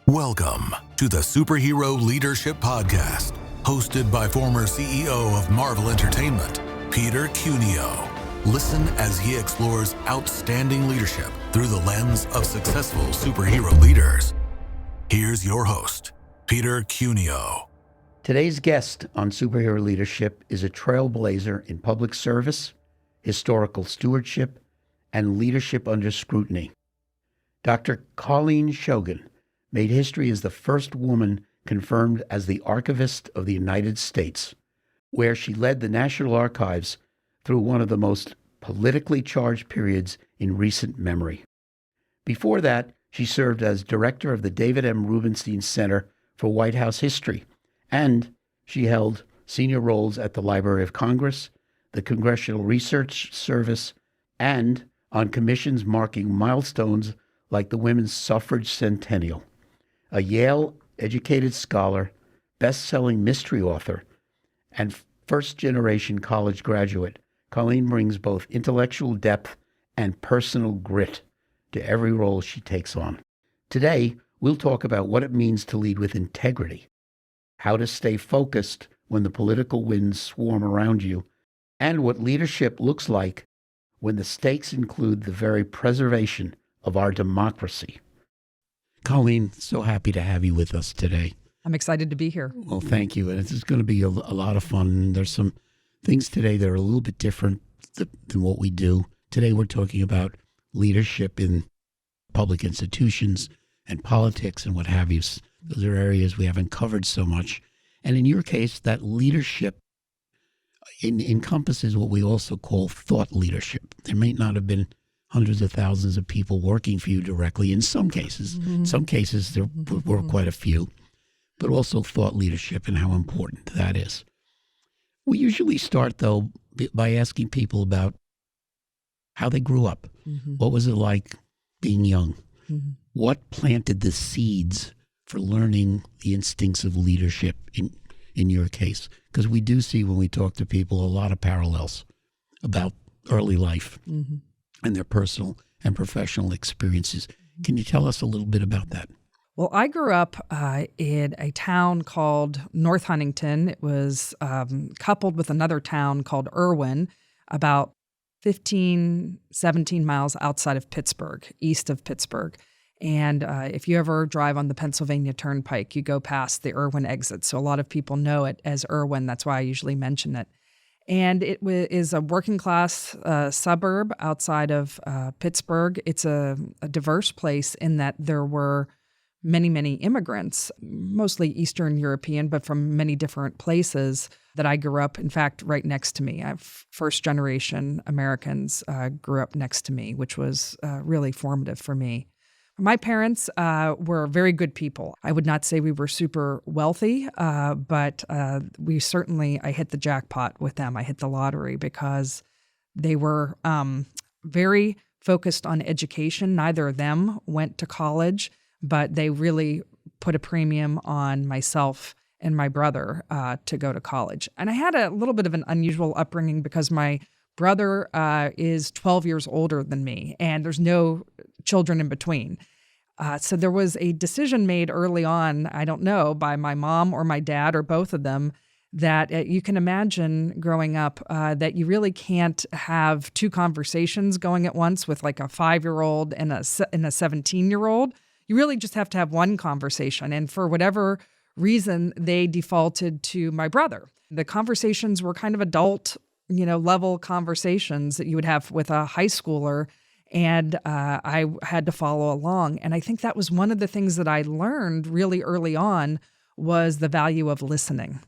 Welcome to the Superhero Leadership Podcast, hosted by former CEO of Marvel Entertainment, Peter Cuneo. Listen as he explores outstanding leadership through the lens of successful superhero leaders. Here's your host, Peter Cuneo. Today's guest on Superhero Leadership is a trailblazer in public service, historical stewardship, and leadership under scrutiny. Dr. Colleen Shogan made history as the first woman confirmed as the Archivist of the United States, where she led the National Archives through one of the most politically charged periods in recent memory. Before that, she served as director of the David M. Rubenstein Center for White House History, and she held senior roles at the Library of Congress, the Congressional Research Service, and on commissions marking milestones like the Women's Suffrage Centennial. A Yale-educated scholar, best-selling mystery author, and first-generation college graduate, Colleen brings both intellectual depth and personal grit to every role she takes on. Today, we'll talk about what it means to lead with integrity, how to stay focused when the political winds swarm around you, and what leadership looks like when the stakes include the very preservation of our democracy. Colleen, so happy to have you with us today. I'm excited to be here. Well, thank you. And it's going to be a lot of fun. There's some things today that are a little bit different than what we do. Today we're talking about leadership in public institutions and politics and what have you. Those are areas we haven't covered so much. And in your case, that leadership encompasses what we also call thought leadership. There may not have been hundreds of thousands of people working for you directly in some cases. In some cases, there were quite a few, but also thought leadership and how important that is. We usually start, though, by asking people about how they grew up. What was it like being young? What planted the seeds for learning the instincts of leadership in your case? Because we do see when we talk to people a lot of parallels about early life and their personal and professional experiences. Can you tell us a little bit about that? Well, I grew up in a town called North Huntington. It was coupled with another town called Irwin, about 15, 17 miles outside of Pittsburgh, east of Pittsburgh. And if you ever drive on the Pennsylvania Turnpike, you go past the Irwin exit. So a lot of people know it as Irwin. That's why I usually mention it. And it is a working class suburb outside of Pittsburgh. It's a diverse place in that there were many, many immigrants, mostly Eastern European, but from many different places that I grew up, in fact, right next to me. I have first-generation Americans grew up next to me, which was really formative for me. My parents were very good people. I would not say we were super wealthy, but I hit the jackpot with them. I hit the lottery because they were very focused on education. Neither of them went to college, but they really put a premium on myself and my brother to go to college. And I had a little bit of an unusual upbringing because my brother is 12 years older than me, and there's no children in between. So there was a decision made early on, I don't know, by my mom or my dad or both of them, that you can imagine growing up that you really can't have two conversations going at once with like a 5-year-old and a 17-year-old. You really just have to have one conversation. And for whatever reason, they defaulted to my brother. The conversations were kind of adult, level conversations that you would have with a high schooler. And I had to follow along. And I think that was one of the things that I learned really early on was the value of listening,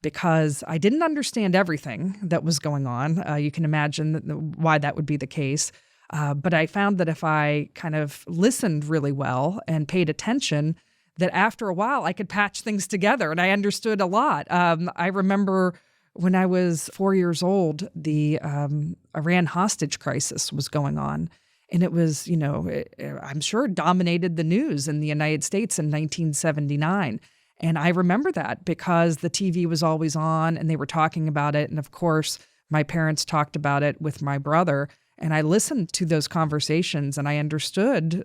because I didn't understand everything that was going on. You can imagine why that would be the case. But I found that if I kind of listened really well and paid attention, that after a while I could patch things together and I understood a lot. I remember when I was 4 years old, the Iran hostage crisis was going on. And it was, I'm sure it dominated the news in the United States in 1979. And I remember that because the TV was always on and they were talking about it. And of course, my parents talked about it with my brother. And I listened to those conversations, and I understood,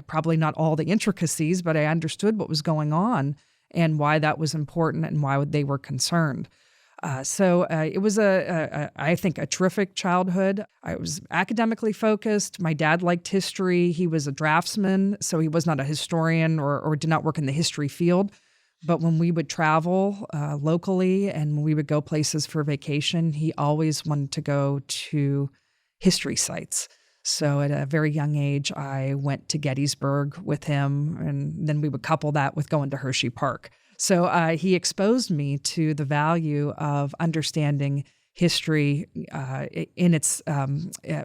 probably not all the intricacies, but I understood what was going on and why that was important and why they were concerned. So it was, I think, a terrific childhood. I was academically focused. My dad liked history. He was a draftsman, so he was not a historian or did not work in the history field. But when we would travel locally and when we would go places for vacation, he always wanted to go to history sites. So at a very young age, I went to Gettysburg with him, and then we would couple that with going to Hershey Park. So he exposed me to the value of understanding history in its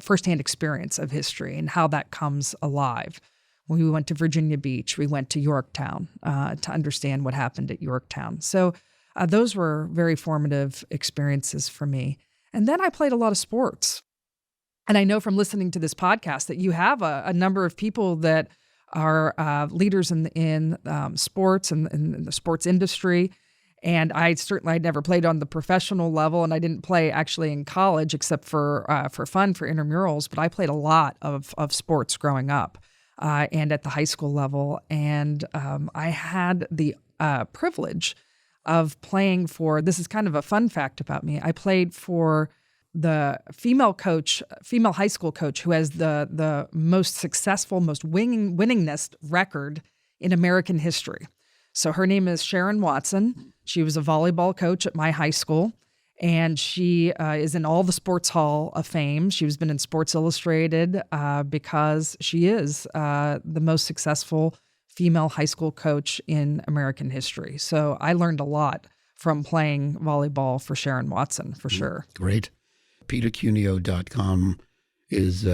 firsthand experience of history and how that comes alive. When we went to Virginia Beach, we went to Yorktown to understand what happened at Yorktown. So those were very formative experiences for me. And then I played a lot of sports. And I know from listening to this podcast that you have a number of people that are leaders in sports and in the sports industry. And I'd never played on the professional level, and I didn't play actually in college except for fun, for intramurals. But I played a lot of sports growing up and at the high school level. And I had the privilege of playing for, this is kind of a fun fact about me, I played for the female high school coach who has the most successful, most winningest record in American history. So her name is Sharon Watson. She was a volleyball coach at my high school, and she is in all the Sports Hall of Fame. She's been in Sports Illustrated because she is the most successful female high school coach in American history. So I learned a lot from playing volleyball for Sharon Watson, for sure. Great. PeterCuneo.com is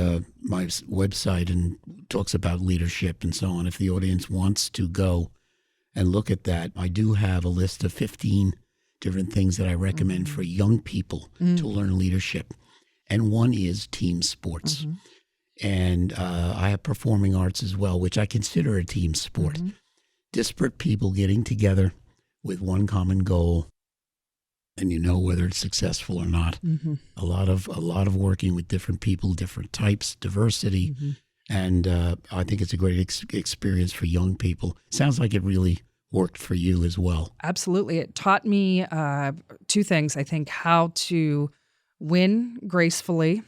my website and talks about leadership and so on. If the audience wants to go and look at that, I do have a list of 15 different things that I recommend for young people to learn leadership. And one is team sports. And I have performing arts as well, which I consider a team sport. Disparate people getting together with one common goal, and you know whether it's successful or not. A lot of working with different people, different types, diversity, and I think it's a great experience for young people. Sounds like it really worked for you as well. Absolutely. It taught me two things, I think: how to win gracefully.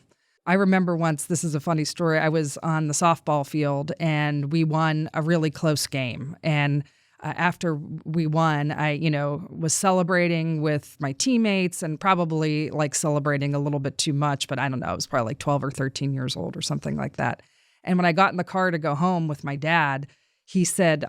I remember once, this is a funny story, I was on the softball field and we won a really close game. And after we won, I, was celebrating with my teammates and probably like celebrating a little bit too much, but I don't know, I was probably like 12 or 13 years old or something like that. And when I got in the car to go home with my dad, he said,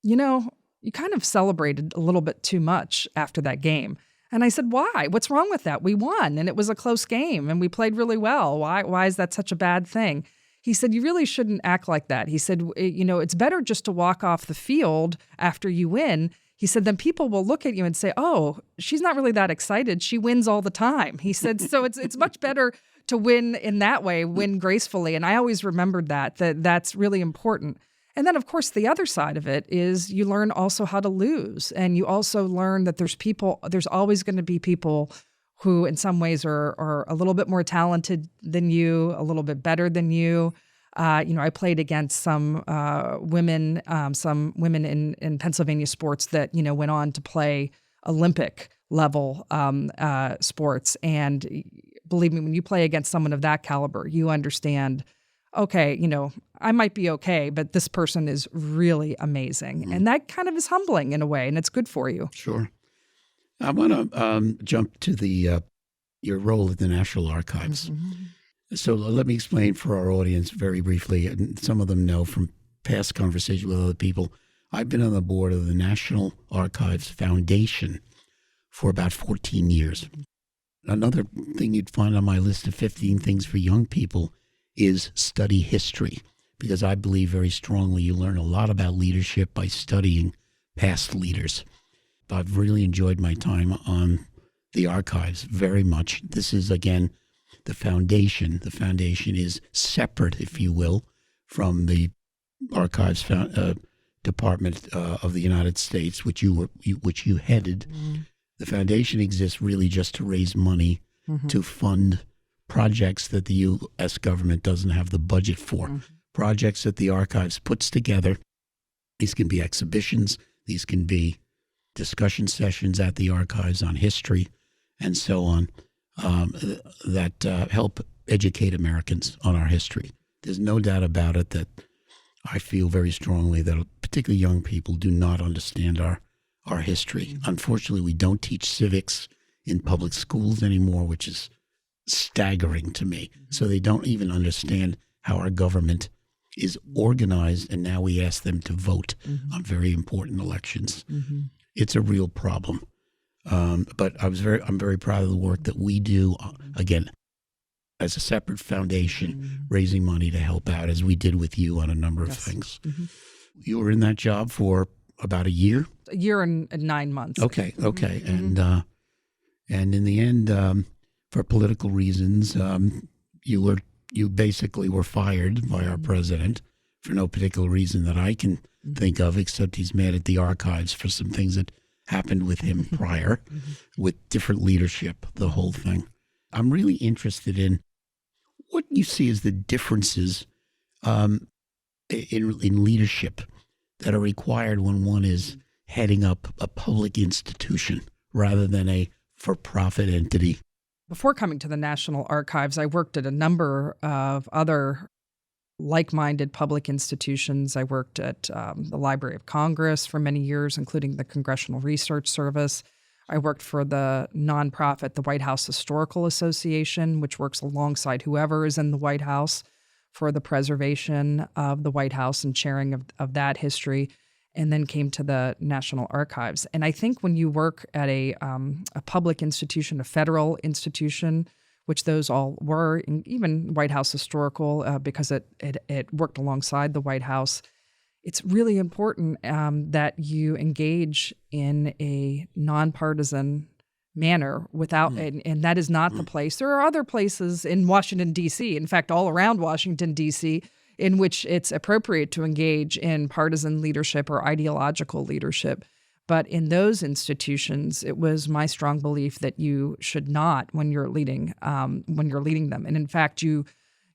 you kind of celebrated a little bit too much after that game. And I said, why? What's wrong with that? We won, and it was a close game, and we played really well. Why is that such a bad thing? He said, you really shouldn't act like that. He said, it's better just to walk off the field after you win. He said, then people will look at you and say, oh, she's not really that excited. She wins all the time. He said, so it's much better to win in that way, win gracefully. And I always remembered that's really important. And then, of course, the other side of it is you learn also how to lose. And you also learn that there's always going to be people who in some ways are a little bit more talented than you, a little bit better than you. I played against some women in Pennsylvania sports that, went on to play Olympic level sports. And believe me, when you play against someone of that caliber, you understand, okay, I might be okay, but this person is really amazing. And that kind of is humbling in a way, and it's good for you. Sure. I want to jump to your role at the National Archives. So let me explain for our audience very briefly, and some of them know from past conversations with other people. I've been on the board of the National Archives Foundation for about 14 years. Another thing you'd find on my list of 15 things for young people is study history, because I believe very strongly you learn a lot about leadership by studying past leaders. I've really enjoyed my time on the archives very much. This is, again, the foundation. The foundation is separate, if you will, from the Archives Department of the United States, which you headed. The foundation exists really just to raise money to fund projects that the U.S. government doesn't have the budget for, projects that the archives puts together. These can be exhibitions, these can be discussion sessions at the archives on history and so on, that help educate Americans on our history. There's no doubt about it that I feel very strongly that particularly young people do not understand our history. Unfortunately, we don't teach civics in public schools anymore, which is staggering to me. So they don't even understand how our government is organized, and now we ask them to vote on very important elections. It's a real problem. But I'm very proud of the work that we do, again, as a separate foundation, raising money to help out, as we did with you on a number of things. You were in that job for about a year? A year and 9 months. Okay. And in the end, for political reasons, you basically were fired by our president for no particular reason that I can think of, except he's mad at the archives for some things that happened with him prior, with different leadership, the whole thing. I'm really interested in what you see as the differences in leadership that are required when one is heading up a public institution rather than a for-profit entity. Before coming to the National Archives, I worked at a number of other like-minded public institutions. I worked at the Library of Congress for many years, including the Congressional Research Service. I worked for the nonprofit, the White House Historical Association, which works alongside whoever is in the White House for the preservation of the White House and sharing of that history, and then came to the National Archives. And I think when you work at a public institution, a federal institution, which those all were, even White House Historical, because it worked alongside the White House, it's really important that you engage in a nonpartisan manner without, and that is not the place. There are other places in Washington, D.C., in fact, all around Washington, D.C., in which it's appropriate to engage in partisan leadership or ideological leadership. But in those institutions, it was my strong belief that you should not when you're leading them. And in fact,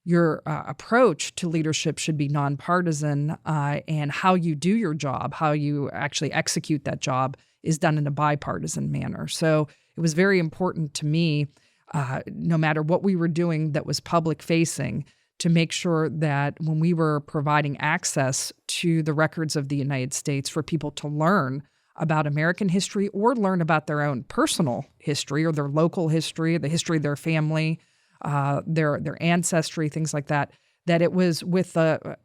your approach to leadership should be nonpartisan, and how you do your job, how you actually execute that job, is done in a bipartisan manner. So it was very important to me, no matter what we were doing that was public-facing, to make sure that when we were providing access to the records of the United States for people to learn about American history or learn about their own personal history or their local history, the history of their family, their ancestry, things like that, that it was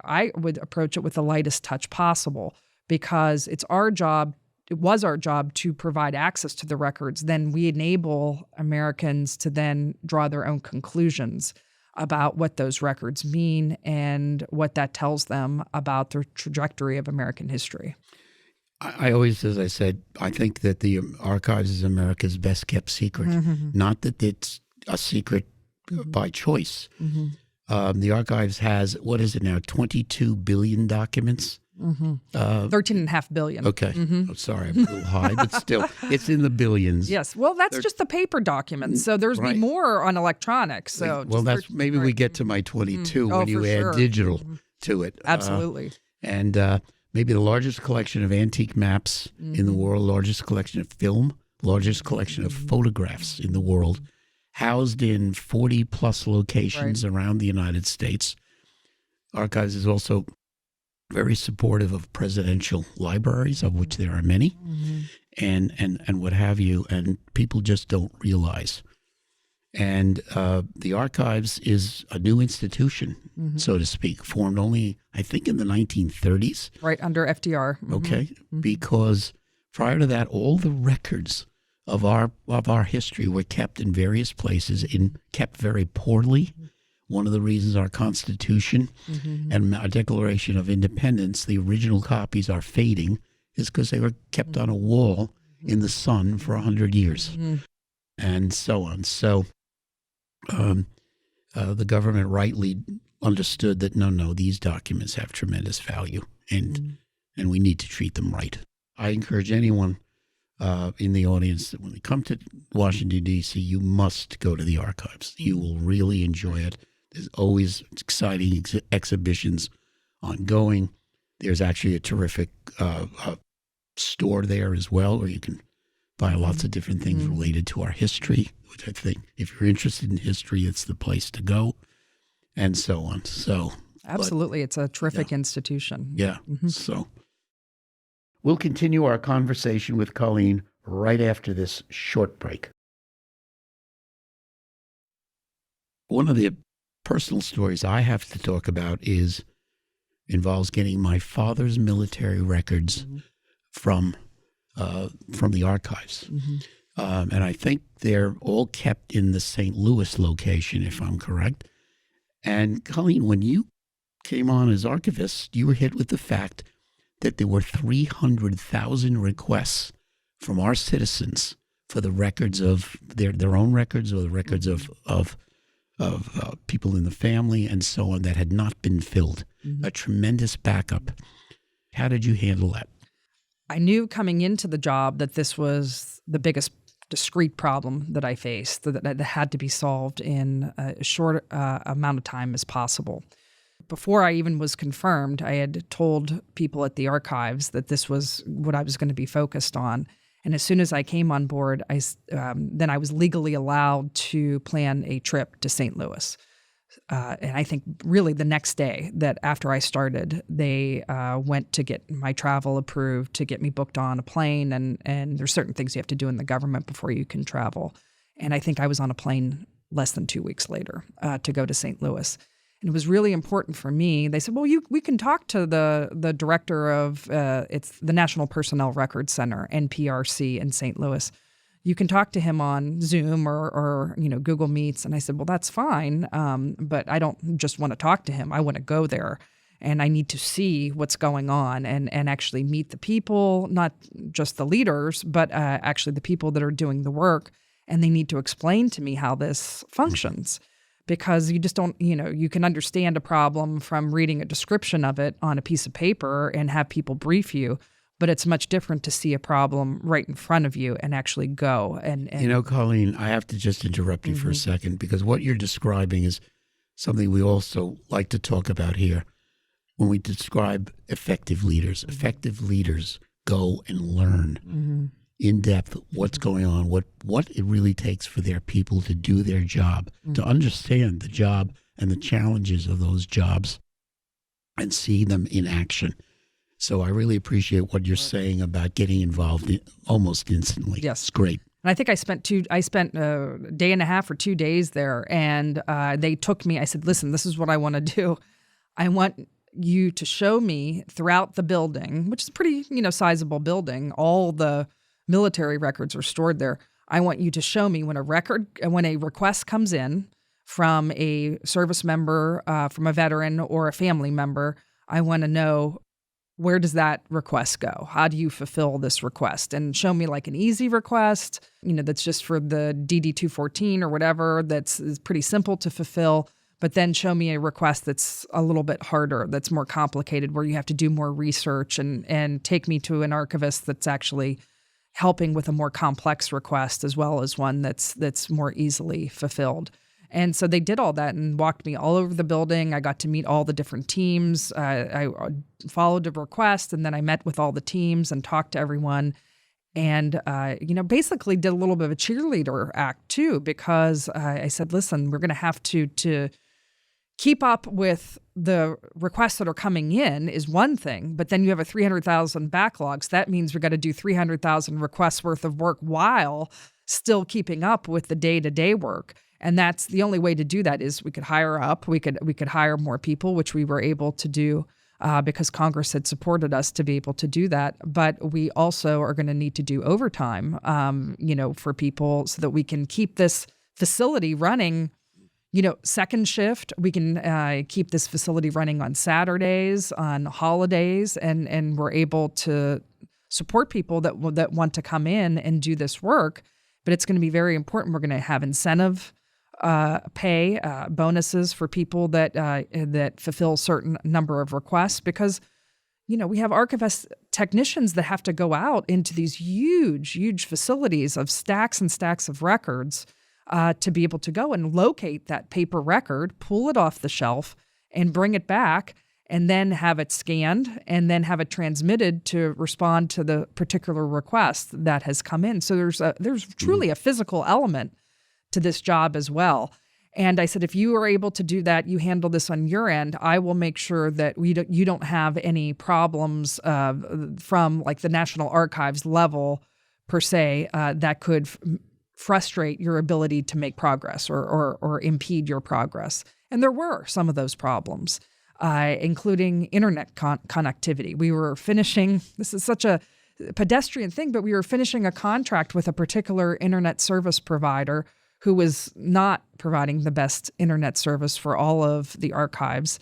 I would approach it with the lightest touch possible, because it was our job to provide access to the records. Then we enable Americans to then draw their own conclusions about what those records mean and what that tells them about the trajectory of American history. I always, as I said, I think that the archives is America's best kept secret. Not that it's a secret by choice. The archives has, what is it now, 22 billion documents? 13.5 billion. Okay. Oh, sorry, I'm a little high, but still, it's in the billions. Yes. Well, that's just the paper documents. So there's be more on electronics. So well, that's maybe we get to my 22 when you add digital to it. Absolutely. And maybe the largest collection of antique maps in the world, largest collection of film, largest collection of photographs in the world, housed in 40 plus locations around the United States. Archives is also very supportive of presidential libraries, of which there are many, and what have you, and people just don't realize. And the Archives is a new institution, so to speak, formed only, I think, in the 1930s. Right, under FDR. Okay, because prior to that, all the records of our history were kept in various places, kept very poorly. One of the reasons our Constitution and our Declaration of Independence, the original copies, are fading is because they were kept on a wall in the sun for 100 years and so on. So the government rightly understood that, no, these documents have tremendous value and we need to treat them right. I encourage anyone in the audience that when they come to Washington, D.C., you must go to the archives. You will really enjoy it. There's always exciting exhibitions ongoing. There's actually a terrific store there as well, where you can buy lots of different things related to our history, which I think if you're interested in history, it's the place to go, and so on. So absolutely, it's a terrific institution. Yeah. So we'll continue our conversation with Colleen right after this short break. One of the personal stories I have to talk about involves getting my father's military records from the archives. And I think they're all kept in the St. Louis location, if I'm correct. And Colleen, when you came on as archivist, you were hit with the fact that there were 300,000 requests from our citizens for the records of their own records, or the records of people in the family and so on, that had not been filled. A tremendous backup. How did you handle that? I knew coming into the job that this was the biggest discrete problem that I faced, that had to be solved in a short amount of time as possible. Before I even was confirmed, I had told people at the archives that this was what I was going to be focused on. And as soon as I came on board, then I was legally allowed to plan a trip to St. Louis. And I think really the next day that after I started, they went to get my travel approved, to get me booked on a plane. And there's certain things you have to do in the government before you can travel. And I think I was on a plane less than 2 weeks later to go to St. Louis. And it was really important for me. They said, well, we can talk to the director of, it's the National Personnel Records Center, NPRC in St. Louis. You can talk to him on Zoom or Google Meets. And I said, well, that's fine, but I don't just want to talk to him. I want to go there, and I need to see what's going on and actually meet the people, not just the leaders, but actually the people that are doing the work. And they need to explain to me how this functions. Because you just don't, you can understand a problem from reading a description of it on a piece of paper and have people brief you, but it's much different to see a problem right in front of you and actually go. And Colleen, I have to just interrupt you for a second, because what you're describing is something we also like to talk about here. When we describe effective leaders go and learn in depth what's going on, what it really takes for their people to do their job, to understand the job and the challenges of those jobs and see them in action. So I really appreciate what you're saying about getting involved almost instantly. Yes. It's great. And I think I spent a day and a half or 2 days there, and they took me. I said, listen, this is what I want to do. I want you to show me throughout the building, which is a pretty, sizable building, all the military records are stored there. I want you to show me when a request comes in from a service member, from a veteran or a family member, I want to know, where does that request go? How do you fulfill this request? And show me like an easy request, that's just for the DD-214 or whatever, is pretty simple to fulfill. But then show me a request that's a little bit harder, that's more complicated, where you have to do more research, and take me to an archivist that's actually helping with a more complex request, as well as one that's more easily fulfilled. And so they did all that and walked me all over the building. I got to meet all the different teams. I followed a request, and then I met with all the teams and talked to everyone. And, basically did a little bit of a cheerleader act too, because I said, listen, we're going to have to keep up with the requests that are coming in is one thing, but then you have a 300,000 backlogs. That means we've got to do 300,000 requests worth of work while still keeping up with the day-to-day work. And that's the only way to do that is we could hire up, we could hire more people, which we were able to do because Congress had supported us to be able to do that. But we also are going to need to do overtime, for people so that we can keep this facility running. Second shift, we can keep this facility running on Saturdays, on holidays, and we're able to support people that want to come in and do this work. But it's going to be very important. We're going to have incentive pay, bonuses for people that fulfill certain number of requests, because we have archivists technicians that have to go out into these huge, huge facilities of stacks and stacks of records to be able to go and locate that paper record, pull it off the shelf, and bring it back, and then have it scanned, and then have it transmitted to respond to the particular request that has come in. So there's truly a physical element to this job as well. And I said, if you are able to do that, you handle this on your end, I will make sure that you don't have any problems from like the National Archives level per se that could frustrate your ability to make progress or impede your progress. And there were some of those problems, including internet connectivity. We were finishing, this is such a pedestrian thing, but we were finishing a contract with a particular internet service provider who was not providing the best internet service for all of the archives.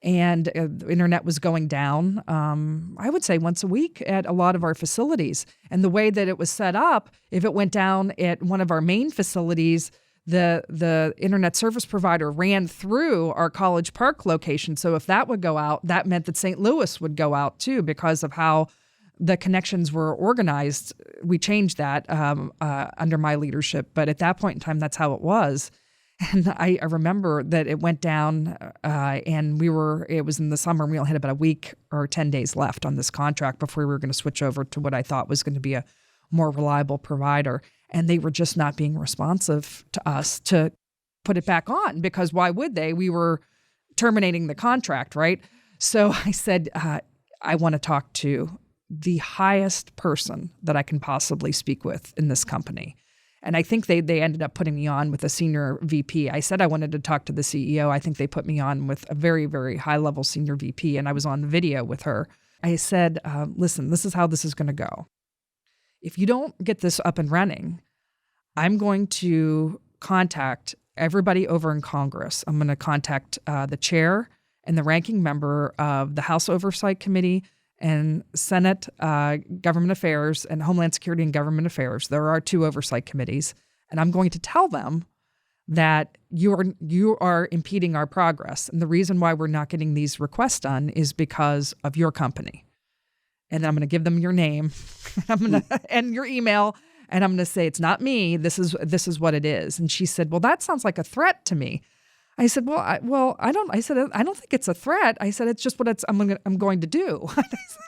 And the internet was going down, I would say once a week at a lot of our facilities. And the way that it was set up, if it went down at one of our main facilities, the internet service provider ran through our College Park location. So if that would go out, that meant that St. Louis would go out too, because of how the connections were organized. We changed that under my leadership, but at that point in time, that's how it was. And I remember that it went down, and it was in the summer, and we only had about a week or 10 days left on this contract before we were going to switch over to what I thought was going to be a more reliable provider. And they were just not being responsive to us to put it back on, because why would they? We were terminating the contract, right? So I said, I want to talk to the highest person that I can possibly speak with in this company. And I think they ended up putting me on with a senior VP. I said I wanted to talk to the CEO. I think they put me on with a very, very high-level senior VP, and I was on video with her. I said, listen, this is how this is going to go. If you don't get this up and running, I'm going to contact everybody over in Congress. I'm going to contact the chair and the ranking member of the House Oversight Committee and Senate Government Affairs and Homeland Security and Government Affairs. There are 2 oversight committees, and I'm going to tell them that you are impeding our progress. And the reason why we're not getting these requests done is because of your company. And I'm going to give them your name and your email, and I'm going to say, it's not me. This is what it is. And she said, well, that sounds like a threat to me. I said, I don't think it's a threat. I said, it's just what I'm going to do.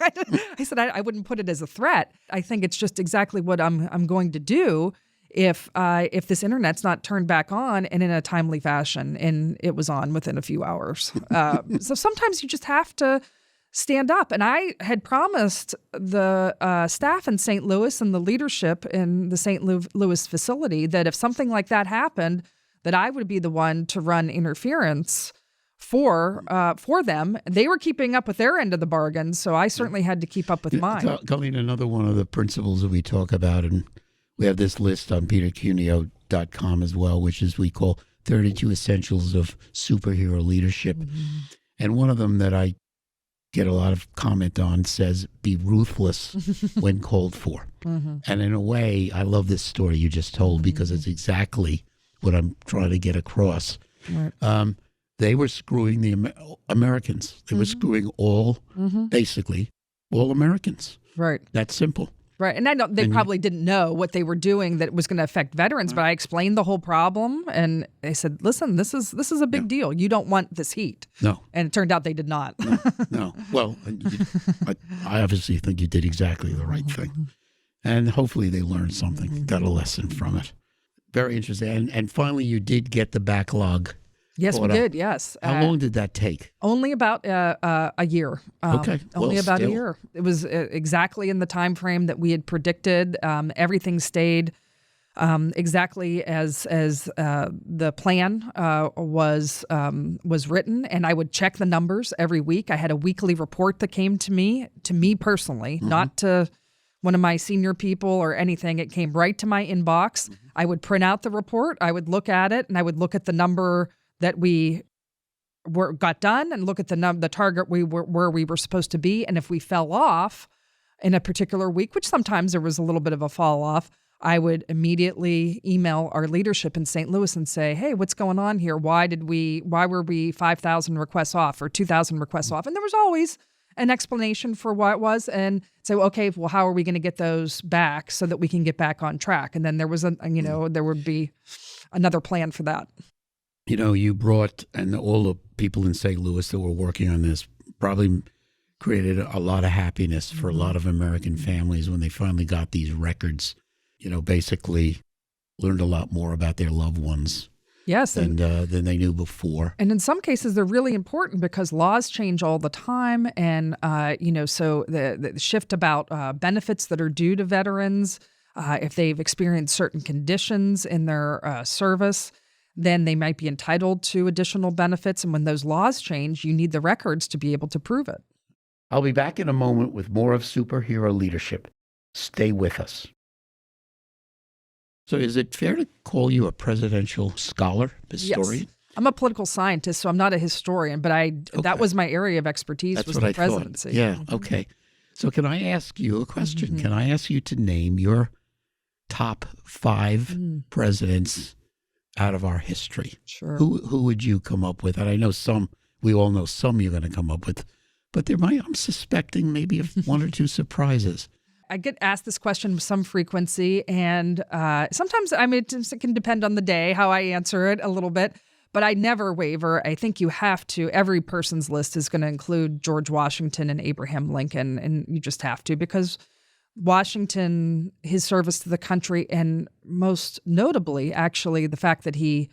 I said, I wouldn't put it as a threat. I think it's just exactly what I'm going to do if this internet's not turned back on and in a timely fashion. And it was on within a few hours. So sometimes you just have to stand up. And I had promised the staff in St. Louis and the leadership in the St. Louis facility that if something like that happened, that I would be the one to run interference for them. They were keeping up with their end of the bargain, so I certainly had to keep up with mine. Colleen, another one of the principles that we talk about, and we have this list on petercuneo.com as well, which is we call 32 Essentials of Superhero Leadership. Mm-hmm. And one of them that I get a lot of comment on says, be ruthless when called for. Mm-hmm. And in a way, I love this story you just told, because it's exactly what I'm trying to get across. Right. They were screwing the Americans. They were screwing basically all Americans. Right. That's simple. Right. And I know they probably didn't know what they were doing that was going to affect veterans, but I explained the whole problem, and they said, listen, this is a big deal. You don't want this heat. No. And it turned out they did not. No. Well, I obviously think you did exactly the right thing. And hopefully they learned something, got a lesson from it. Very interesting. And finally, you did get the backlog. Yes, we did. Yes. How long did that take? Only about a year. Okay. Only about a year. It was exactly in the time frame that we had predicted. Everything stayed exactly as the plan was written, and I would check the numbers every week. I had a weekly report that came to me personally, not to one of my senior people or anything. It came right to my inbox. I would print out the report. I would look at it, and I would look at the number that we got done, and look at the target where we were supposed to be. And if we fell off in a particular week, which sometimes there was a little bit of a fall off, I would immediately email our leadership in St. Louis and say, hey, what's going on here? Why were we 5,000 requests off or 2,000 requests off? And there was always an explanation for what it was and say, well, okay, well, how are we going to get those back so that we can get back on track? And then there was there would be another plan for that. You brought, and all the people in St. Louis that were working on this probably created a lot of happiness for a lot of American families when they finally got these records, basically learned a lot more about their loved ones. Yes. Than they knew before. And in some cases, they're really important because laws change all the time. And, so the shift about benefits that are due to veterans, if they've experienced certain conditions in their service, then they might be entitled to additional benefits. And when those laws change, you need the records to be able to prove it. I'll be back in a moment with more of Superhero Leadership. Stay with us. So is it fair to call you a presidential scholar, historian? Yes. I'm a political scientist, so I'm not a historian, but that was my area of expertise. That's was what the I presidency. Thought. Yeah, okay. So can I ask you a question? Can I ask you to name your top 5 presidents out of our history? Sure. Who would you come up with? And I know we all know some you're going to come up with, but I'm suspecting maybe of 1 or 2 surprises. I get asked this question with some frequency, and sometimes, it can depend on the day how I answer it a little bit, but I never waver. I think you have to. Every person's list is going to include George Washington and Abraham Lincoln, and you just have to, because Washington, his service to the country, and most notably, actually, the fact that he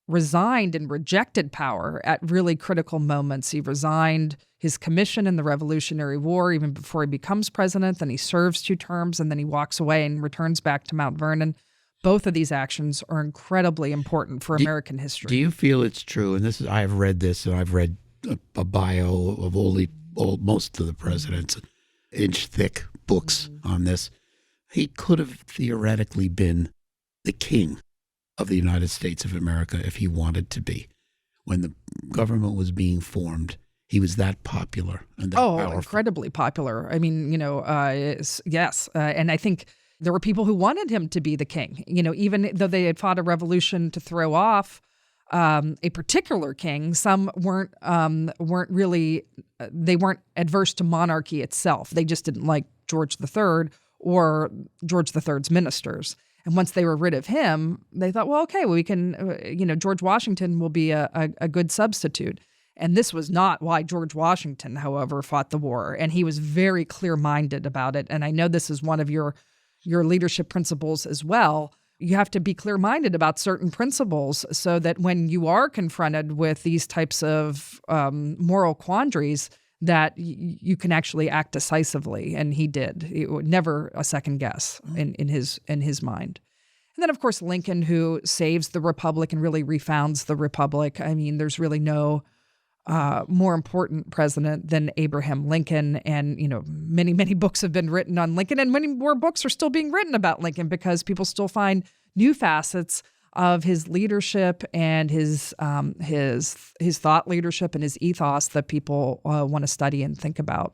resigned and rejected power at really critical moments. He resigned his commission in the Revolutionary War even before he becomes president. Then he serves 2 terms, and then he walks away and returns back to Mount Vernon. Both of these actions are incredibly important for American history. Do you feel it's true? And I've read this, and I've read a bio of most of the presidents, inch-thick books on this. He could have theoretically been the king of the United States of America if he wanted to be. When the government was being formed, he was that popular and that powerful. Incredibly popular. Yes. And I think there were people who wanted him to be the king, even though they had fought a revolution to throw off a particular king. Some weren't adverse to monarchy itself. They just didn't like George III or George III's ministers. And once they were rid of him, they thought, well, okay, we can, George Washington will be a good substitute. And this was not why George Washington, however, fought the war. And he was very clear-minded about it. And I know this is one of your leadership principles as well. You have to be clear-minded about certain principles so that when you are confronted with these types of moral quandaries, that you can actually act decisively. And he did. It would never a second guess in his mind. And then, of course, Lincoln, who saves the Republic and really refounds the Republic. There's really no more important president than Abraham Lincoln. And, many, many books have been written on Lincoln, and many more books are still being written about Lincoln because people still find new facets of his leadership and his thought leadership and his ethos that people want to study and think about.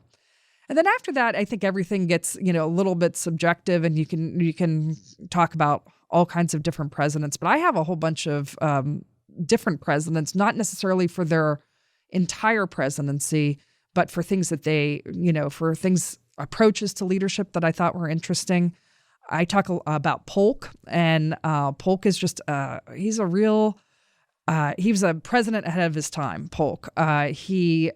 And then after that, I think everything gets, a little bit subjective, and you can talk about all kinds of different presidents. But I have a whole bunch of different presidents, not necessarily for their entire presidency, but for things that they, approaches to leadership that I thought were interesting. I talk about Polk, and Polk is just, he was a president ahead of his time, Polk. He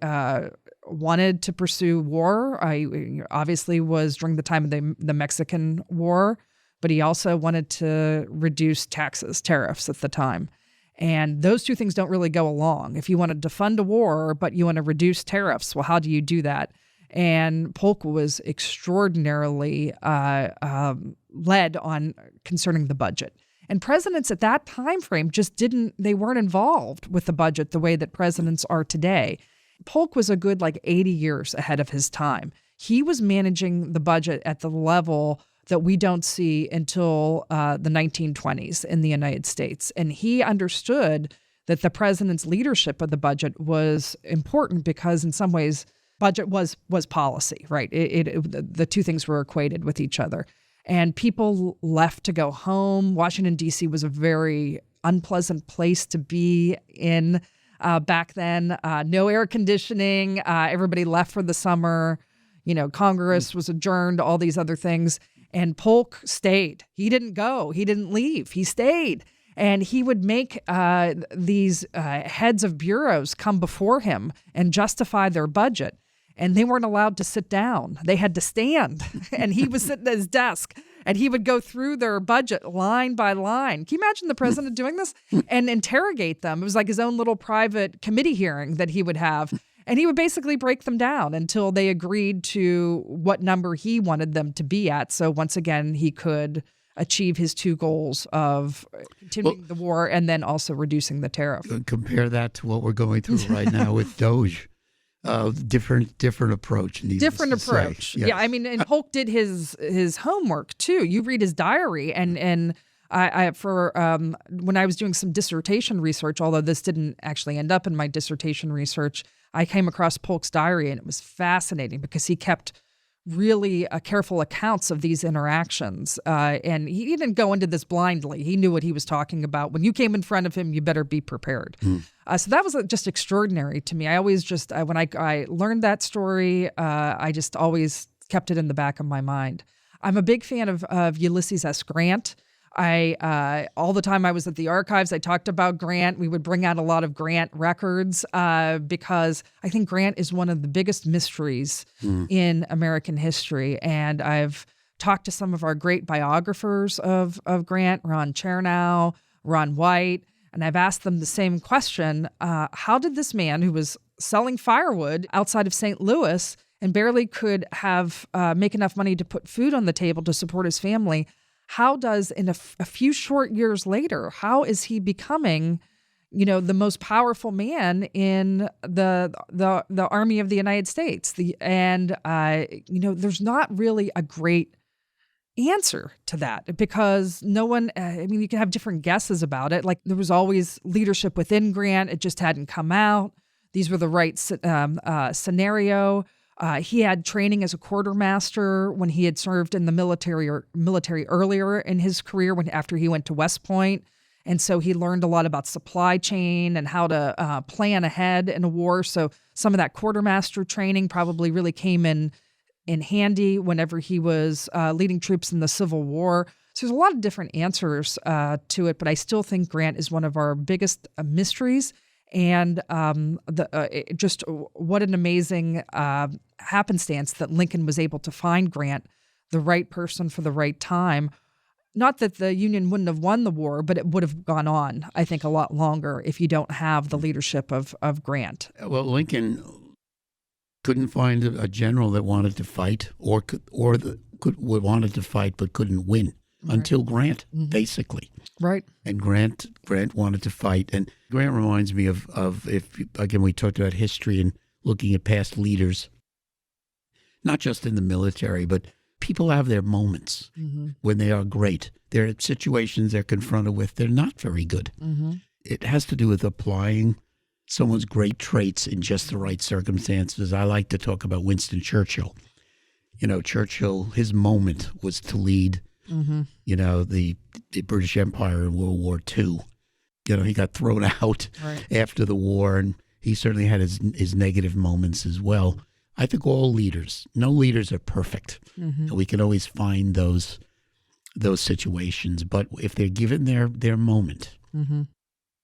wanted to pursue war. He obviously was during the time of the Mexican War, but he also wanted to reduce tariffs at the time. And those two things don't really go along. If you wanted to fund a war, but you want to reduce tariffs, well, how do you do that? And Polk was extraordinarily led on concerning the budget. And presidents at that time frame they weren't involved with the budget the way that presidents are today. Polk was a good 80 years ahead of his time. He was managing the budget at the level that we don't see until the 1920s in the United States. And he understood that the president's leadership of the budget was important because in some ways, budget was policy, right? The two things were equated with each other. And people left to go home. Washington, D.C. was a very unpleasant place to be in. back then. No air conditioning. Everybody left for the summer. Congress was adjourned, all these other things. And Polk stayed. He didn't go. He didn't leave. He stayed. And he would make these heads of bureaus come before him and justify their budget. And they weren't allowed to sit down. They had to stand. And he was sitting at his desk. And he would go through their budget line by line. Can you imagine the president doing this? And interrogate them. It was like his own little private committee hearing that he would have. And he would basically break them down until they agreed to what number he wanted them to be at. So once again, he could achieve his two goals of continuing the war and then also reducing the tariff. Compare that to what we're going through right now with Doge. Different approach. Different approach. Yes. Yeah, I mean, and Polk did his homework too. You read his diary, and I when I was doing some dissertation research, although this didn't actually end up in my dissertation research, I came across Polk's diary, and it was fascinating because he kept really careful accounts of these interactions. And he didn't go into this blindly. He knew what he was talking about. When you came in front of him, you better be prepared. So that was just extraordinary to me. I always just, when I learned that story, I just always kept it in the back of my mind. I'm a big fan of Ulysses S. Grant. All the time I was at the archives, I talked about Grant. We would bring out a lot of Grant records because I think Grant is one of the biggest mysteries in American history. And I've talked to some of our great biographers of Grant, Ron Chernow, Ron White, and I've asked them the same question. How did this man who was selling firewood outside of St. Louis and barely could make enough money to put food on the table to support his family, how does, in a few short years later, how is he becoming, the most powerful man in the Army of the United States? There's not really a great answer to that because no one, you can have different guesses about it. Like there was always leadership within Grant. It just hadn't come out. These were the right scenario. He had training as a quartermaster when he had served in the military earlier in his career after he went to West Point. And so he learned a lot about supply chain and how to plan ahead in a war. So some of that quartermaster training probably really came in handy whenever he was leading troops in the Civil War. So there's a lot of different answers to it, but I still think Grant is one of our biggest mysteries. And just what an amazing happenstance that Lincoln was able to find Grant, the right person for the right time. Not that the Union wouldn't have won the war, but it would have gone on, I think, a lot longer if you don't have the leadership of Grant. Well, Lincoln couldn't find a general that wanted to fight wanted to fight but couldn't win until Grant, basically. Right. And Grant wanted to fight. And Grant reminds me of if, again, we talked about history and looking at past leaders, not just in the military, but people have their moments when they are great. There are situations they're confronted with, they're not very good. It has to do with applying someone's great traits in just the right circumstances. I like to talk about Winston Churchill. Churchill, his moment was to lead the British Empire in World War II. He got thrown out after the war, and he certainly had his negative moments as well. I think all leaders, no leaders are perfect. And we can always find those situations, but if they're given their moment,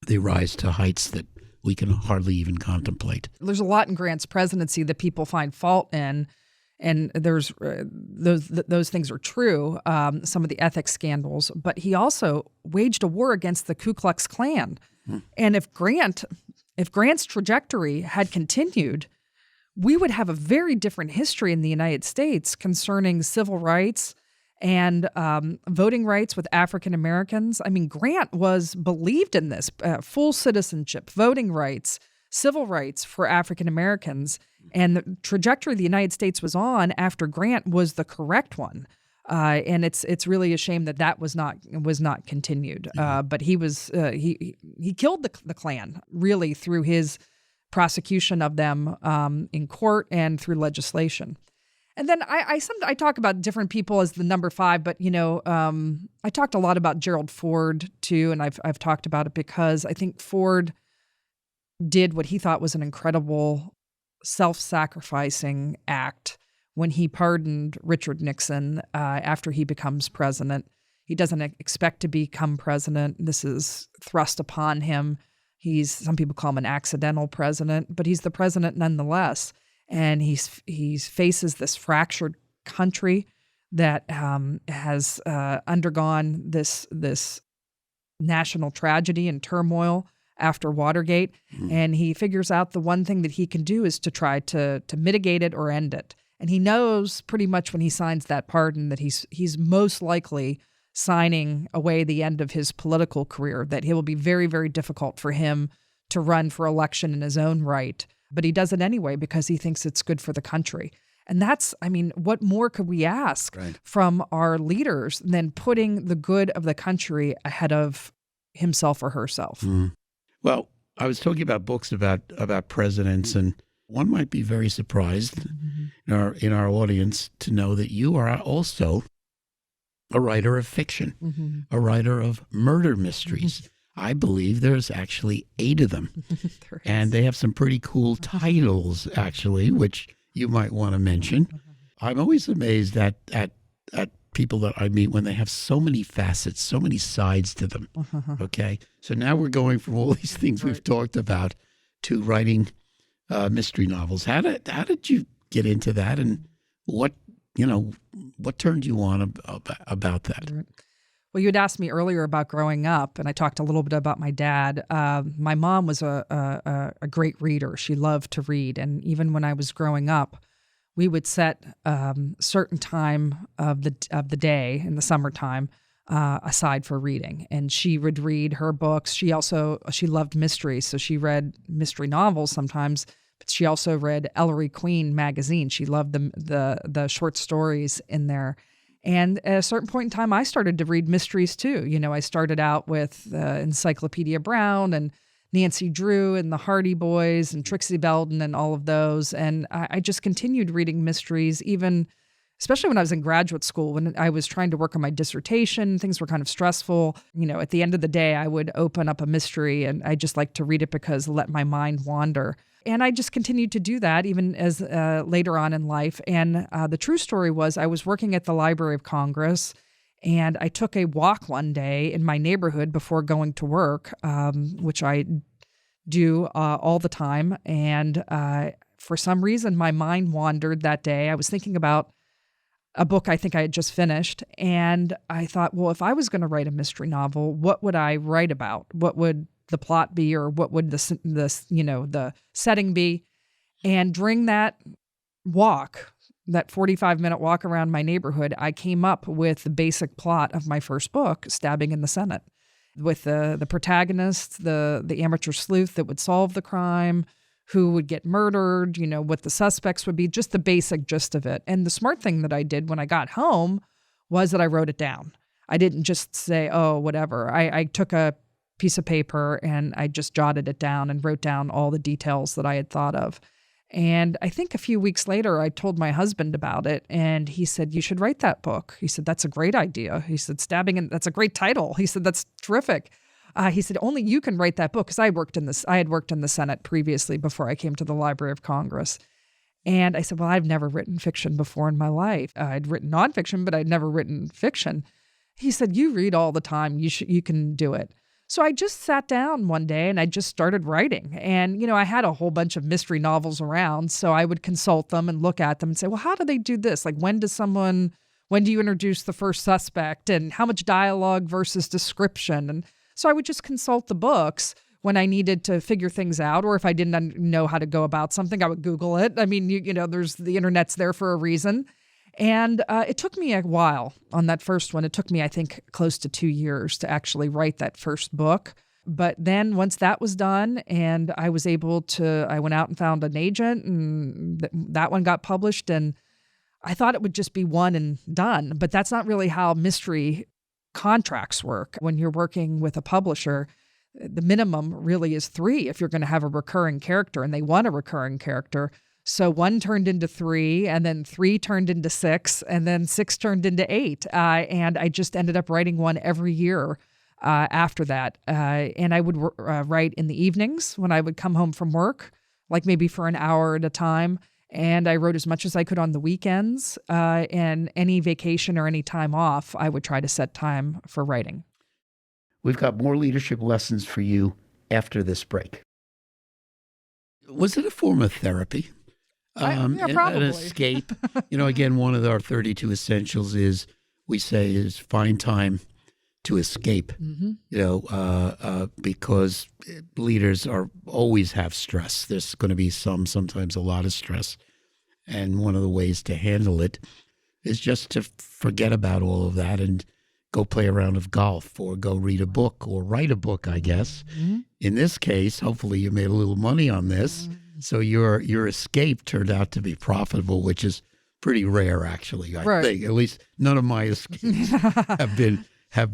they rise to heights that we can hardly even contemplate. There's a lot in Grant's presidency that people find fault in. And there's those things are true, some of the ethics scandals. But he also waged a war against the Ku Klux Klan. And if Grant's trajectory had continued, we would have a very different history in the United States concerning civil rights and voting rights with African Americans. I mean, Grant believed in this full citizenship, voting rights, civil rights for African Americans. And the trajectory the United States was on after Grant was the correct one, and it's really a shame that was not continued. But he killed the Klan really through his prosecution of them in court and through legislation. And then I talk about different people as the number 5, but I talked a lot about Gerald Ford too, and I've talked about it because I think Ford did what he thought was an incredible self-sacrificing act when he pardoned Richard Nixon after he becomes president. He doesn't expect to become president. This is thrust upon him. Some people call him an accidental president, but he's the president nonetheless. And he faces this fractured country that has undergone this national tragedy and turmoil after Watergate. And he figures out the one thing that he can do is to try to mitigate it or end it. And he knows pretty much when he signs that pardon that he's most likely signing away the end of his political career, that it will be very, very difficult for him to run for election in his own right. But he does it anyway because he thinks it's good for the country. And what more could we ask from our leaders than putting the good of the country ahead of himself or herself? Well, I was talking about books about presidents, and one might be very surprised in our audience to know that you are also a writer of fiction, a writer of murder mysteries. I believe there's actually 8 of them, and they have some pretty cool titles, actually, which you might want to mention. I'm always amazed at people that I meet when they have so many facets, so many sides to them. Okay, so now we're going from all these things we've talked about to writing mystery novels. How did you get into that, and what turned you on about that? Well, you had asked me earlier about growing up, and I talked a little bit about my dad. My mom was a great reader. She loved to read, and even when I was growing up, we would set certain time of the day in the summertime aside for reading, and she would read her books. She loved mysteries, so she read mystery novels sometimes. But she also read Ellery Queen magazine. She loved the short stories in there. And at a certain point in time, I started to read mysteries too. I started out with Encyclopedia Brown and Nancy Drew and the Hardy Boys and Trixie Belden and all of those. And I just continued reading mysteries, especially when I was in graduate school, when I was trying to work on my dissertation. Things were kind of stressful. At the end of the day, I would open up a mystery, and I just like to read it because it let my mind wander. And I just continued to do that even as later on in life. And the true story was I was working at the Library of Congress, and I took a walk one day in my neighborhood before going to work, which I do all the time. And for some reason, my mind wandered that day. I was thinking about a book I think I had just finished, and I thought, well, if I was going to write a mystery novel, what would I write about? What would the plot be, or what would the setting be? And during that walk, that 45-minute walk around my neighborhood, I came up with the basic plot of my first book, Stabbing in the Senate, with the protagonist, the amateur sleuth that would solve the crime, who would get murdered, what the suspects would be, just the basic gist of it. And the smart thing that I did when I got home was that I wrote it down. I didn't just say, oh, whatever. I took a piece of paper and I just jotted it down and wrote down all the details that I had thought of. And I think a few weeks later, I told my husband about it, and he said, you should write that book. He said, that's a great idea. He said, that's a great title. He said, that's terrific. He said, only you can write that book, because I had worked in the Senate previously before I came to the Library of Congress. And I said, well, I've never written fiction before in my life. I'd written nonfiction, but I'd never written fiction. He said, you read all the time. You can do it. So I just sat down one day and I just started writing. And, I had a whole bunch of mystery novels around, so I would consult them and look at them and say, well, how do they do this? Like, when do you introduce the first suspect, and how much dialogue versus description? And so I would just consult the books when I needed to figure things out, or if I didn't know how to go about something, I would Google it. I mean, there's the internet's there for a reason. And it took me a while on that first one. It took me, I think, close to 2 years to actually write that first book. But then once that was done and I was able to, I went out and found an agent, and that one got published. And I thought it would just be one and done. But that's not really how mystery contracts work. When you're working with a publisher, the minimum really is 3 if you're going to have a recurring character, and they want a recurring character. So 1 turned into 3, and then 3 turned into 6, and then 6 turned into 8. And I just ended up writing one every year after that. And I would write in the evenings when I would come home from work, like maybe for an hour at a time. And I wrote as much as I could on the weekends, and any vacation or any time off, I would try to set time for writing. We've got more leadership lessons for you after this break. Was it a form of therapy? Yeah, probably. An escape? Again, one of our 32 essentials is find time to escape, because leaders always have stress. There's going to be sometimes a lot of stress. And one of the ways to handle it is just to forget about all of that and go play a round of golf or go read a book or write a book, I guess. Mm-hmm. In this case, hopefully you made a little money on this. Mm-hmm. So your escape turned out to be profitable, which is pretty rare, actually, I think. At least none of my escapes have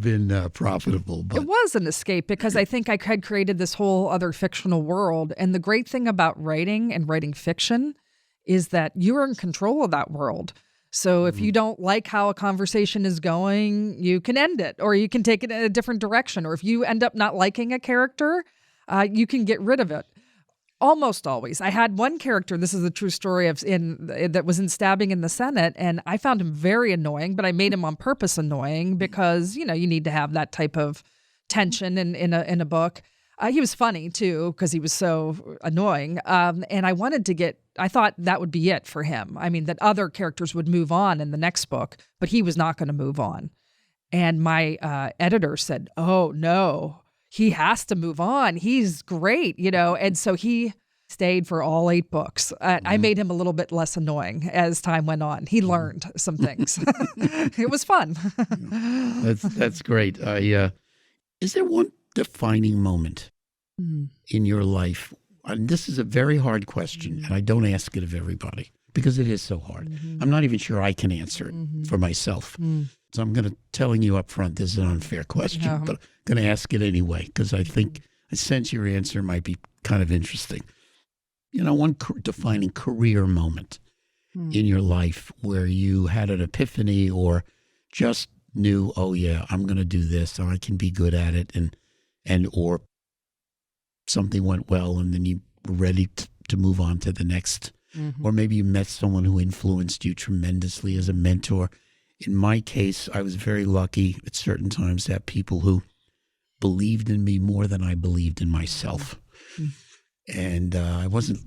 been profitable. But it was an escape because I think I had created this whole other fictional world. And the great thing about writing and writing fiction is that you're in control of that world. So if you don't like how a conversation is going, you can end it, or you can take it in a different direction. Or if you end up not liking a character, you can get rid of it. Almost always. I had one character, this is a true story, that was in Stabbing in the Senate, and I found him very annoying, but I made him on purpose annoying because, you need to have that type of tension in a book. He was funny, too, because he was so annoying. And I thought that would be it for him. I mean, that other characters would move on in the next book, but he was not going to move on. And my editor said, oh, no, he has to move on. He's great, And so he stayed for all 8 books. I made him a little bit less annoying as time went on. He learned some things. It was fun. That's great. Is there one defining moment in your life? And this is a very hard question, and I don't ask it of everybody because it is so hard. I'm not even sure I can answer it for myself. So I'm telling you up front, this is an unfair question, but I'm going to ask it anyway because I sense your answer might be kind of interesting. One defining career moment in your life where you had an epiphany or just knew, oh yeah, I'm going to do this, or I can be good at it, or something went well, and then you were ready to move on to the next. Or maybe you met someone who influenced you tremendously as a mentor. In my case, I was very lucky at certain times to have people who believed in me more than I believed in myself. And I wasn't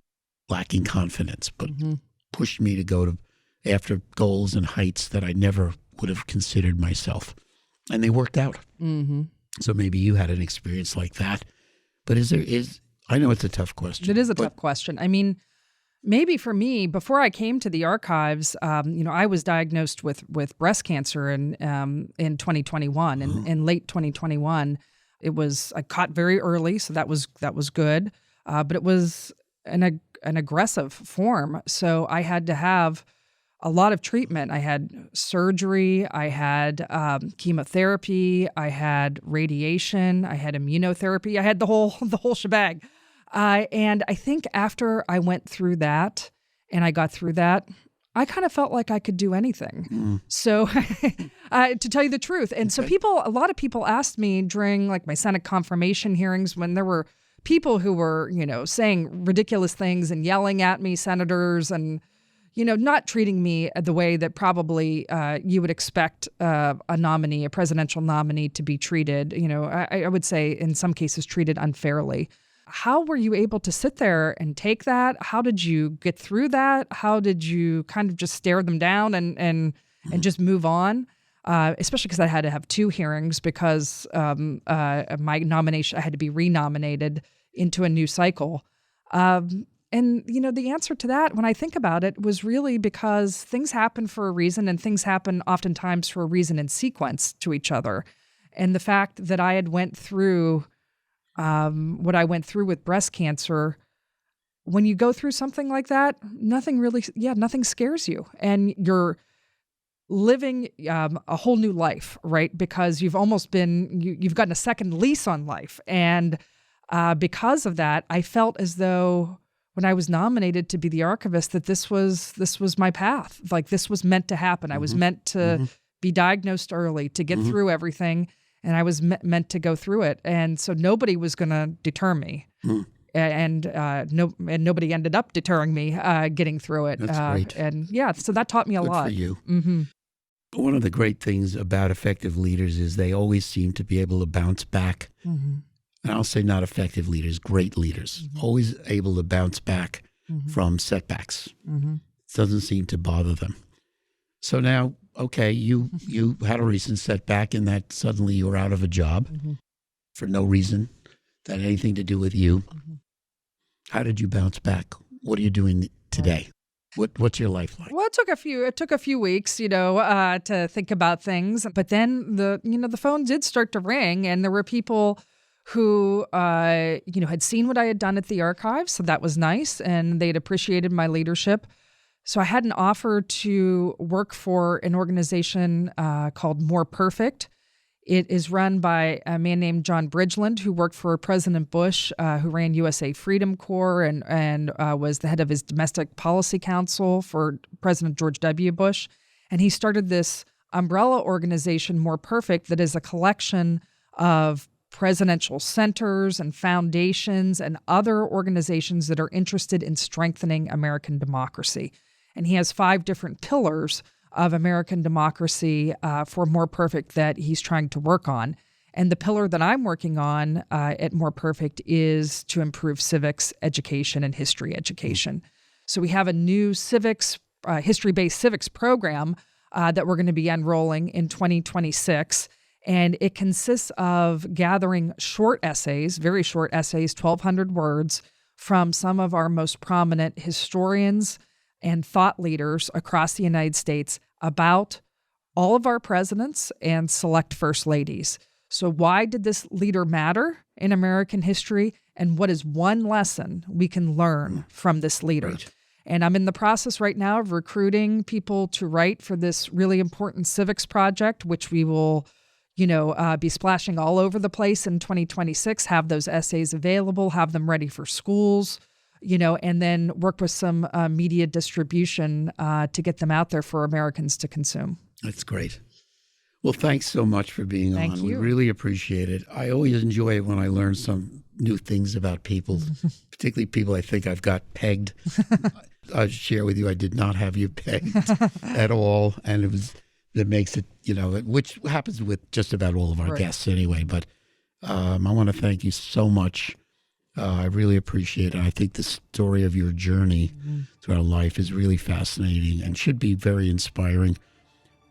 lacking confidence, but pushed me to go after goals and heights that I never would have considered myself. And they worked out. So maybe you had an experience like that. But I know it's a tough question. It is a tough question. I mean, maybe for me, before I came to the archives, I was diagnosed with breast cancer in 2021. And in late 2021, I caught very early, so that was good. But it was an aggressive form. So I had to have a lot of treatment. I had surgery, I had chemotherapy, I had radiation, I had immunotherapy, I had the whole shebang. And I think after I went through that and I got through that, I kind of felt like I could do anything. So to tell you the truth. And so a lot of people asked me during like my Senate confirmation hearings when there were people who were, saying ridiculous things and yelling at me, senators, and not treating me the way that probably you would expect a presidential nominee to be treated. I would say in some cases treated unfairly. How were you able to sit there and take that? How did you get through that? How did you kind of just stare them down and just move on? Especially because I had to have 2 hearings because my nomination, I had to be renominated into a new cycle. And, the answer to that, when I think about it, was really because things happen for a reason, and things happen oftentimes for a reason in sequence to each other. And the fact that I had went through what I went through with breast cancer, when you go through something like that, nothing scares you. And you're living a whole new life, right? Because you've almost you've gotten a second lease on life. And because of that, I felt as though when I was nominated to be the archivist, that this was my path. Like this was meant to happen. I was meant to be diagnosed early, to get through everything, and I was meant to go through it. And so nobody was going to deter me. And nobody ended up deterring me getting through it. That's great. And yeah, so that taught me a lot. Good for you. Mm-hmm. One of the great things about effective leaders is they always seem to be able to bounce back. Mm-hmm. And I'll say not effective leaders, great leaders, always able to bounce back from setbacks. It doesn't seem to bother them. So now, okay, you had a recent setback in that suddenly you were out of a job for no reason that had anything to do with you. How did you bounce back? What are you doing today? What's your life like? Well, it took a few weeks, to think about things. But then the phone did start to ring, and there were people who, had seen what I had done at the archives. So that was nice. And they'd appreciated my leadership. So I had an offer to work for an organization called More Perfect. It is run by a man named John Bridgeland, who worked for President Bush, who ran USA Freedom Corps and was the head of his domestic policy council for President George W. Bush. And he started this umbrella organization, More Perfect, that is a collection of presidential centers and foundations and other organizations that are interested in strengthening American democracy. And he has 5 different pillars of American democracy for More Perfect that he's trying to work on. And the pillar that I'm working on at More Perfect is to improve civics education and history education. So we have a new civics, history-based civics program that we're going to be enrolling in 2026. And it consists of gathering short essays, very short essays, 1,200 words, from some of our most prominent historians and thought leaders across the United States about all of our presidents and select first ladies. So why did this leader matter in American history? And what is one lesson we can learn from this leader? Right. And I'm in the process right now of recruiting people to write for this really important civics project, which we will be splashing all over the place in 2026, have those essays available, have them ready for schools, and then work with some media distribution to get them out there for Americans to consume. That's great. Well, thanks so much for being on. Thank you. We really appreciate it. I always enjoy it when I learn some new things about people, particularly people I think I've got pegged. I'll share with you, I did not have you pegged at all. And that makes it, which happens with just about all of our guests anyway. But I want to thank you so much. I really appreciate it. I think the story of your journey throughout life is really fascinating and should be very inspiring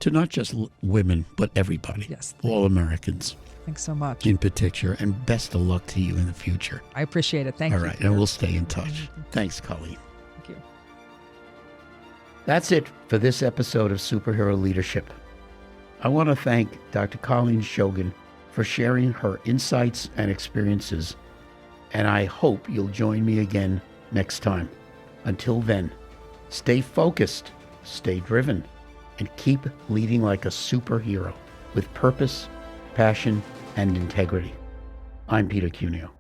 to not just women, but everybody. Yes. All Americans. Thanks so much. In particular. And best of luck to you in the future. I appreciate it. Thank you. All right. And we'll stay in touch. Thanks, Colleen. Thank you. That's it for this episode of Superhero Leadership. I want to thank Dr. Colleen Shogan for sharing her insights and experiences, and I hope you'll join me again next time. Until then, stay focused, stay driven, and keep leading like a superhero with purpose, passion, and integrity. I'm Peter Cuneo.